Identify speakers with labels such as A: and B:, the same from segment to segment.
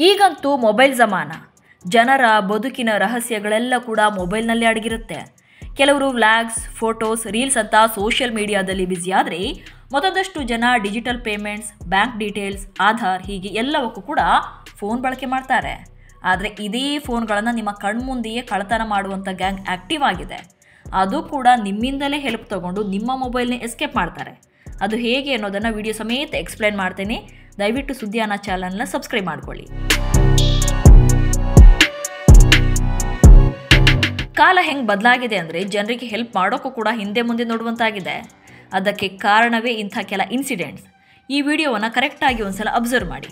A: ಈಗಂತೂ ಮೊಬೈಲ್ ಜಮಾನ. ಜನರ ಬದುಕಿನ ರಹಸ್ಯಗಳೆಲ್ಲ ಕೂಡ ಮೊಬೈಲ್ನಲ್ಲೇ ಅಡಗಿರುತ್ತೆ. ಕೆಲವರು ವ್ಲಾಗ್ಸ್, ಫೋಟೋಸ್, ರೀಲ್ಸ್ ಅಂತ ಸೋಷಿಯಲ್ ಮೀಡಿಯಾದಲ್ಲಿ ಬ್ಯುಸಿ ಆದರೆ ಮತ್ತೊಂದಷ್ಟು ಜನ digital payments, bank details, Aadhaar ಹೀಗೆ ಎಲ್ಲವಕ್ಕೂ ಕೂಡ ಫೋನ್ ಬಳಕೆ ಮಾಡ್ತಾರೆ. ಆದರೆ ಇದೇ ಫೋನ್ಗಳನ್ನು ನಿಮ್ಮ ಕಣ್ಮುಂದೆಯೇ ಕಳ್ಳತನ ಮಾಡುವಂಥ ಗ್ಯಾಂಗ್ ಆ್ಯಕ್ಟಿವ್ ಆಗಿದೆ. ಅದು ಕೂಡ ನಿಮ್ಮಿಂದಲೇ ಹೆಲ್ಪ್ ತೊಗೊಂಡು ನಿಮ್ಮ ಮೊಬೈಲ್ನೇ ಎಸ್ಕೇಪ್ ಮಾಡ್ತಾರೆ. ಅದು ಹೇಗೆ ಅನ್ನೋದನ್ನು ವಿಡಿಯೋ ಸಮೇತ ಎಕ್ಸ್ಪ್ಲೇನ್ ಮಾಡ್ತೇನೆ. ದಯವಿಟ್ಟು ಸುದ್ದಿಯಾನ ಚಾನಲ್ನ ಸಬ್ಸ್ಕ್ರೈಬ್ ಮಾಡ್ಕೊಳ್ಳಿ. ಕಾಲ ಹೆಂಗೆ ಬದಲಾಗಿದೆ ಅಂದರೆ ಜನರಿಗೆ ಹೆಲ್ಪ್ ಮಾಡೋಕ್ಕೂ ಕೂಡ ಹಿಂದೆ ಮುಂದೆ ನೋಡುವಂತಾಗಿದೆ. ಅದಕ್ಕೆ ಕಾರಣವೇ ಇಂಥ ಕೆಲ ಇನ್ಸಿಡೆಂಟ್ಸ್. ಈ ವಿಡಿಯೋವನ್ನು ಕರೆಕ್ಟಾಗಿ ಒಂದ್ಸಲ ಅಬ್ಸರ್ವ್ ಮಾಡಿ.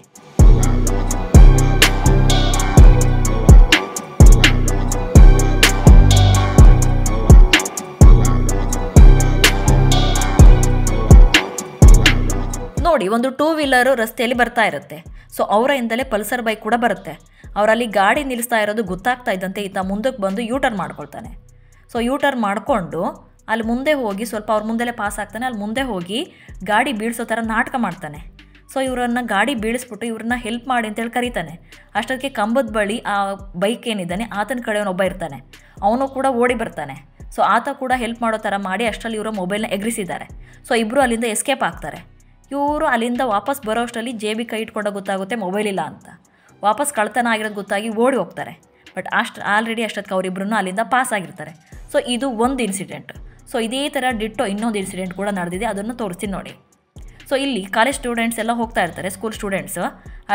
A: ನೋಡಿ, ಒಂದು 2 ವೀಲರು ರಸ್ತೆಯಲ್ಲಿ ಬರ್ತಾ ಇರುತ್ತೆ. ಸೊ ಅವರ ಹಿಂದಲೇ ಪಲ್ಸರ್ ಬೈಕ್ ಕೂಡ ಬರುತ್ತೆ. ಅವರಲ್ಲಿ ಗಾಡಿ ನಿಲ್ಲಿಸ್ತಾ ಇರೋದು ಗೊತ್ತಾಗ್ತಾ ಇದ್ದಂತೆ ಈತ ಮುಂದಕ್ಕೆ ಬಂದು ಯೂಟರ್ನ್ ಮಾಡ್ಕೊಳ್ತಾನೆ. ಸೊ ಯೂಟರ್ನ್ ಮಾಡಿಕೊಂಡು ಅಲ್ಲಿ ಮುಂದೆ ಹೋಗಿ ಸ್ವಲ್ಪ ಅವ್ರ ಮುಂದೆಲೇ ಪಾಸ್ ಆಗ್ತಾನೆ. ಅಲ್ಲಿ ಮುಂದೆ ಹೋಗಿ ಗಾಡಿ ಬೀಳಿಸೋ ಥರ ನಾಟಕ ಮಾಡ್ತಾನೆ. ಸೊ ಇವರನ್ನು ಗಾಡಿ ಬೀಳಿಸ್ಬಿಟ್ಟು ಇವ್ರನ್ನ ಹೆಲ್ಪ್ ಮಾಡಿ ಅಂತೇಳಿ ಕರೀತಾನೆ. ಅಷ್ಟೊತ್ತಿಗೆ ಕಂಬದ ಬಳಿ ಆ ಬೈಕ್ ಏನಿದ್ದಾನೆ ಆತನ ಕಡೆಯವನೊಬ್ಬ ಇರ್ತಾನೆ. ಅವನು ಕೂಡ ಓಡಿ ಬರ್ತಾನೆ. ಸೊ ಆತ ಕೂಡ ಹೆಲ್ಪ್ ಮಾಡೋ ಥರ ಮಾಡಿ ಅಷ್ಟರಲ್ಲಿ ಇವರ ಮೊಬೈಲ್ನ ಎಗರಿಸಿದ್ದಾರೆ. ಸೊ ಇಬ್ಬರು ಅಲ್ಲಿಂದ ಎಸ್ಕೇಪ್ ಆಗ್ತಾರೆ. ಇವರು ಅಲ್ಲಿಂದ ವಾಪಸ್ ಬರೋ ಅಷ್ಟರಲ್ಲಿ ಜೇಬಿ ಕೈ ಇಟ್ಕೊಂಡಾಗ ಗೊತ್ತಾಗುತ್ತೆ ಮೊಬೈಲ್ ಇಲ್ಲ ಅಂತ. ವಾಪಸ್ ಕಳ್ತನ ಆಗಿರೋದು ಗೊತ್ತಾಗಿ ಓಡಿ ಹೋಗ್ತಾರೆ. ಬಟ್ ಆಲ್ರೆಡಿ ಅಷ್ಟೊತ್ತಿಗೆ ಅವರಿಬ್ಬರನ್ನು ಅಲ್ಲಿಂದ ಪಾಸ್ ಆಗಿರ್ತಾರೆ. ಸೊ ಇದು ಒಂದು ಇನ್ಸಿಡೆಂಟ್. ಸೊ ಇದೇ ಥರ ಡಿಟ್ಟೋ ಇನ್ನೊಂದು ಇನ್ಸಿಡೆಂಟ್ ಕೂಡ ನಡೆದಿದೆ. ಅದನ್ನು ತೋರಿಸ್ತೀನಿ ನೋಡಿ. ಸೊ ಇಲ್ಲಿ ಕಾಲೇಜ್ ಸ್ಟೂಡೆಂಟ್ಸ್ ಎಲ್ಲ ಹೋಗ್ತಾ ಇರ್ತಾರೆ, ಸ್ಕೂಲ್ ಸ್ಟೂಡೆಂಟ್ಸು.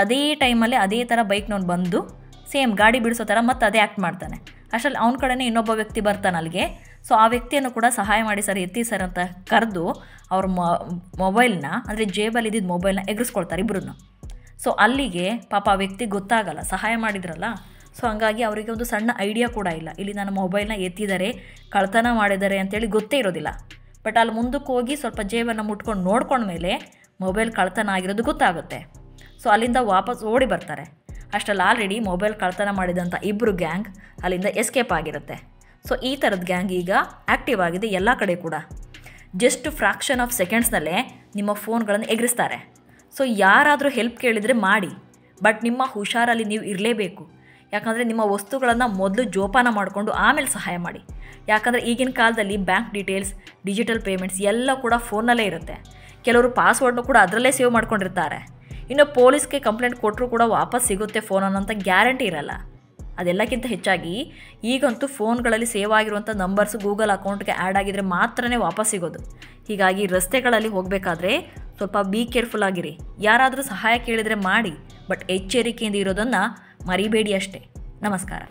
A: ಅದೇ ಟೈಮಲ್ಲಿ ಅದೇ ಥರ ಬೈಕ್ನವ್ನು ಬಂದು ಸೇಮ್ ಗಾಡಿ ಬಿಡಿಸೋ ಥರ ಮತ್ತೆ ಅದೇ ಆ್ಯಕ್ಟ್ ಮಾಡ್ತಾನೆ. ಅಷ್ಟರಲ್ಲಿ ಅವನ ಕಡೆನೇ ಇನ್ನೊಬ್ಬ ವ್ಯಕ್ತಿ ಬರ್ತಾನೆ ಅಲ್ಲಿಗೆ. ಸೊ ಆ ವ್ಯಕ್ತಿಯನ್ನು ಕೂಡ ಸಹಾಯ ಮಾಡಿ ಸರ್, ಎತ್ತಿ ಸರ್ ಅಂತ ಕರೆದು ಅವ್ರ ಮೊಬೈಲ್ನ ಅಂದರೆ ಜೇಬಲ್ಲಿ ಇದ್ದಿದ್ದು ಮೊಬೈಲ್ನ ಎಗರಿಸ್ಕೊಳ್ತಾರೆ ಇಬ್ಬರನ್ನು. ಸೊ ಅಲ್ಲಿಗೆ ಪಾಪ ಆ ವ್ಯಕ್ತಿ ಗೊತ್ತಾಗಲ್ಲ, ಸಹಾಯ ಮಾಡಿದ್ರಲ್ಲ. ಸೊ ಹಂಗಾಗಿ ಅವರಿಗೆ ಒಂದು ಸಣ್ಣ ಐಡಿಯಾ ಕೂಡ ಇಲ್ಲ, ಇಲ್ಲಿ ನನ್ನ ಮೊಬೈಲ್ನ ಎತ್ತಿದ್ದಾರೆ, ಕಳ್ತನ ಮಾಡಿದ್ದಾರೆ ಅಂತೇಳಿ ಗೊತ್ತೇ ಇರೋದಿಲ್ಲ. ಬಟ್ ಅಲ್ಲಿ ಮುಂದಕ್ಕೆ ಹೋಗಿ ಸ್ವಲ್ಪ ಜೇಬನ್ನು ಮುಟ್ಕೊಂಡು ನೋಡ್ಕೊಂಡ್ಮೇಲೆ ಮೊಬೈಲ್ ಕಳ್ತನ ಆಗಿರೋದು ಗೊತ್ತಾಗುತ್ತೆ. ಸೊ ಅಲ್ಲಿಂದ ವಾಪಸ್ ಓಡಿ ಬರ್ತಾರೆ. ಅಷ್ಟರಲ್ಲಿ ಆಲ್ರೆಡಿ ಮೊಬೈಲ್ ಕಳ್ತನ ಮಾಡಿದಂಥ ಇಬ್ಬರು ಗ್ಯಾಂಗ್ ಅಲ್ಲಿಂದ ಎಸ್ಕೇಪ್ ಆಗಿರುತ್ತೆ. ಸೊ ಈ ಥರದ ಗ್ಯಾಂಗ್ ಈಗ ಆ್ಯಕ್ಟಿವ್ ಆಗಿದೆ ಎಲ್ಲ ಕಡೆ ಕೂಡ. ಜಸ್ಟ್ ಫ್ರಾಕ್ಷನ್ ಆಫ್ ಸೆಕೆಂಡ್ಸ್ನಲ್ಲೇ ನಿಮ್ಮ ಫೋನ್ಗಳನ್ನು ಎಗರಿಸ್ತಾರೆ. ಸೊ ಯಾರಾದರೂ ಹೆಲ್ಪ್ ಕೇಳಿದರೆ ಮಾಡಿ, ಬಟ್ ನಿಮ್ಮ ಹುಷಾರಲ್ಲಿ ನೀವು ಇರಲೇಬೇಕು. ಯಾಕಂದರೆ ನಿಮ್ಮ ವಸ್ತುಗಳನ್ನು ಮೊದಲು ಜೋಪಾನ ಮಾಡಿಕೊಂಡು ಆಮೇಲೆ ಸಹಾಯ ಮಾಡಿ. ಯಾಕಂದರೆ ಈಗಿನ ಕಾಲದಲ್ಲಿ ಬ್ಯಾಂಕ್ ಡೀಟೇಲ್ಸ್, ಡಿಜಿಟಲ್ ಪೇಮೆಂಟ್ಸ್ ಎಲ್ಲ ಕೂಡ ಫೋನ್ನಲ್ಲೇ ಇರುತ್ತೆ. ಕೆಲವರು ಪಾಸ್ವರ್ಡ್ನು ಕೂಡ ಅದರಲ್ಲೇ ಸೇವ್ ಮಾಡ್ಕೊಂಡಿರ್ತಾರೆ. ಇನ್ನು ಪೊಲೀಸ್ಗೆ ಕಂಪ್ಲೇಂಟ್ ಕೊಟ್ಟರೂ ಕೂಡ ವಾಪಸ್ ಸಿಗುತ್ತೆ ಫೋನ್ ಅನ್ನೋಂಥ ಗ್ಯಾರಂಟಿ ಇರಲ್ಲ. ಅದೆಲ್ಲಕ್ಕಿಂತ ಹೆಚ್ಚಾಗಿ ಈಗಂತೂ ಫೋನ್ಗಳಲ್ಲಿ ಸೇವ್ ಆಗಿರುವಂಥ ನಂಬರ್ಸ್ ಗೂಗಲ್ ಅಕೌಂಟ್ಗೆ ಆ್ಯಡ್ ಆಗಿದರೆ ಮಾತ್ರನೇ ವಾಪಸ್ ಸಿಗೋದು. ಹೀಗಾಗಿ ರಸ್ತೆಗಳಲ್ಲಿ ಹೋಗಬೇಕಾದ್ರೆ ಸ್ವಲ್ಪ ಬಿ ಕೇರ್ಫುಲ್ ಆಗಿರಿ. ಯಾರಾದರೂ ಸಹಾಯ ಕೇಳಿದರೆ ಮಾಡಿ, ಬಟ್ ಎಚ್ಚರಿಕೆಯಿಂದ ಇರೋದನ್ನು ಮರಿಬೇಡಿ ಅಷ್ಟೇ. ನಮಸ್ಕಾರ.